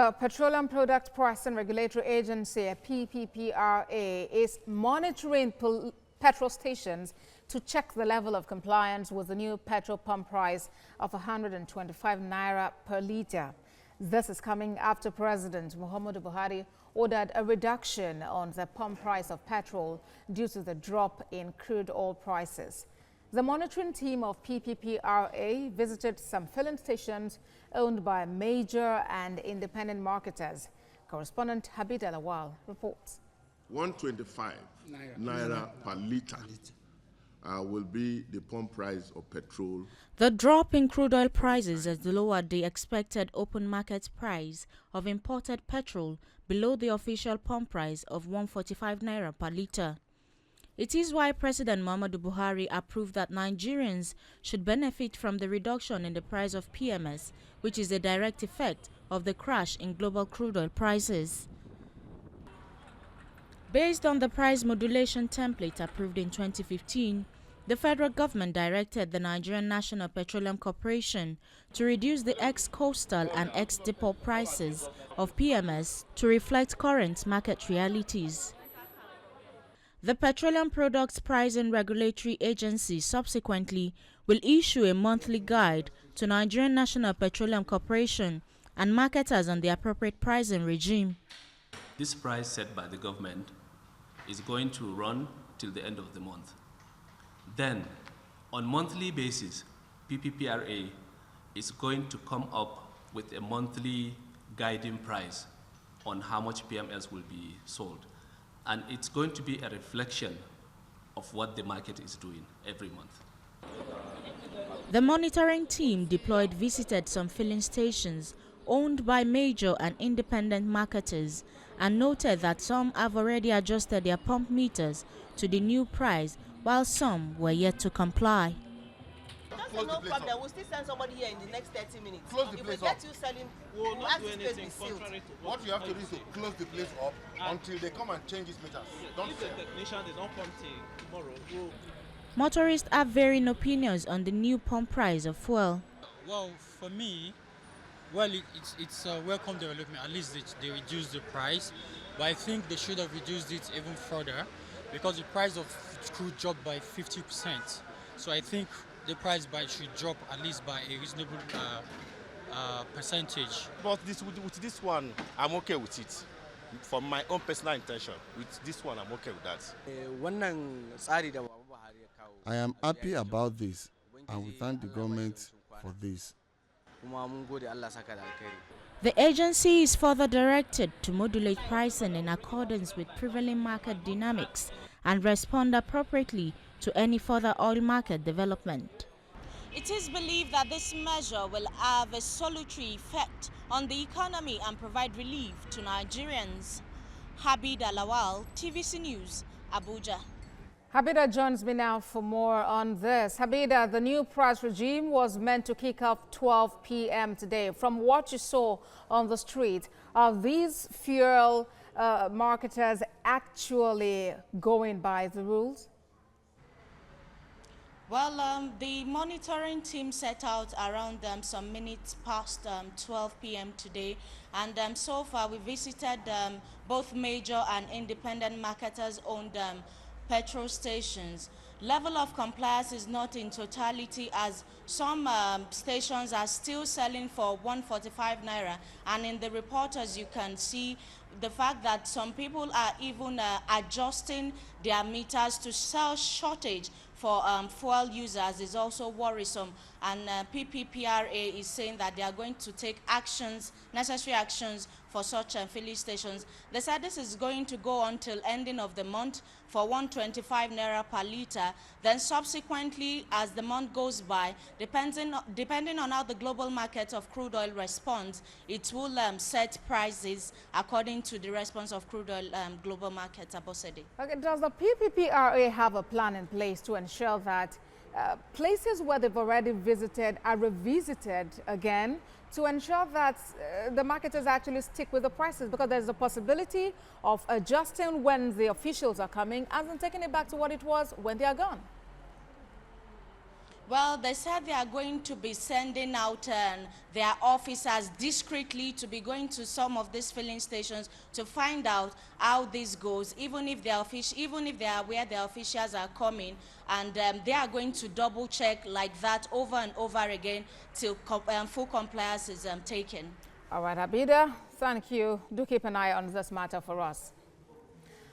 The Petroleum Product Pricing Regulatory Agency, PPPRA, is monitoring petrol stations to check the level of compliance with the new petrol pump price of 125 naira per litre. This is coming after President Muhammadu Buhari ordered a reduction on the pump price of petrol due to the drop in crude oil prices. The monitoring team of PPPRA visited some filling stations owned by major and independent marketers. Correspondent Habib Alawal reports. 125 naira per litre will be the pump price of petrol. The drop in crude oil prices has lowered the expected open market price of imported petrol below the official pump price of 145 naira per litre. It is why President Muhammadu Buhari approved that Nigerians should benefit from the reduction in the price of PMS, which is a direct effect of the crash in global crude oil prices. Based on the price modulation template approved in 2015, the federal government directed the Nigerian National Petroleum Corporation to reduce the ex-coastal and ex-depot prices of PMS to reflect current market realities. The Petroleum Products Pricing Regulatory Agency subsequently will issue a monthly guide to Nigerian National Petroleum Corporation and marketers on the appropriate pricing regime. This price set by the government is going to run till the end of the month. Then, on monthly basis, PPPRA is going to come up with a monthly guiding price on how much PMS will be sold. And it's going to be a reflection of what the market is doing every month. The monitoring team deployed visited some filling stations owned by major and independent marketers and noted that some have already adjusted their pump meters to the new price while some were yet to comply. No problem. We'll still send somebody here in the next 30 minutes. Close the place if we get up. you selling, we'll not do anything contrary to what you have to do is to close the place up until they come and change these meters. Don't if the technician does not come till tomorrow. Motorists have varying opinions on the new pump price of fuel. Well, for me, it's a welcome development. At least they reduced the price, but I think they should have reduced it even further because the price of crude dropped by 50%. So I think the price should drop at least by a reasonable percentage. But with this one, I'm okay with it. For my own personal intention, with this one, I'm okay with that. I am happy about this, and we thank the government for this. The agency is further directed to modulate pricing in accordance with prevailing market dynamics and respond appropriately to any further oil market development. It is believed that this measure will have a salutary effect on the economy and provide relief to Nigerians. Habib Alawal, TVC News, Abuja. Habida joins me now for more on this. Habida, the new price regime was meant to kick off 12 p.m. today. From what you saw on the street, are these fuel marketers actually going by the rules? Well, the monitoring team set out around some minutes past 12 p.m. today, and so far we visited both major and independent marketers-owned petrol stations. Level of compliance is not in totality, as some stations are still selling for 145 naira, and in the reporters you can see the fact that some people are even adjusting their meters to sell shortage for fuel users is also worrisome, and PPPRA is saying that they are going to take actions, necessary actions for such filling stations. They said this is going to go on till ending of the month for 125 naira per litre. Then subsequently, as the month goes by, depending on how the global market of crude oil responds, it will set prices according to the response of crude oil global market. Abosede. Okay, does the PPPRA have a plan in place to ensure that places where they've already visited are revisited again to ensure that the marketers actually stick with the prices? Because there's a possibility of adjusting when the officials are coming and then taking it back to what it was when they are gone. Well, they said they are going to be sending out their officers discreetly to be going to some of these filling stations to find out how this goes, even if they are aware their officials are coming, and they are going to double check like that over and over again till full compliance is taken. All right, Abida, thank you. Do keep an eye on this matter for us.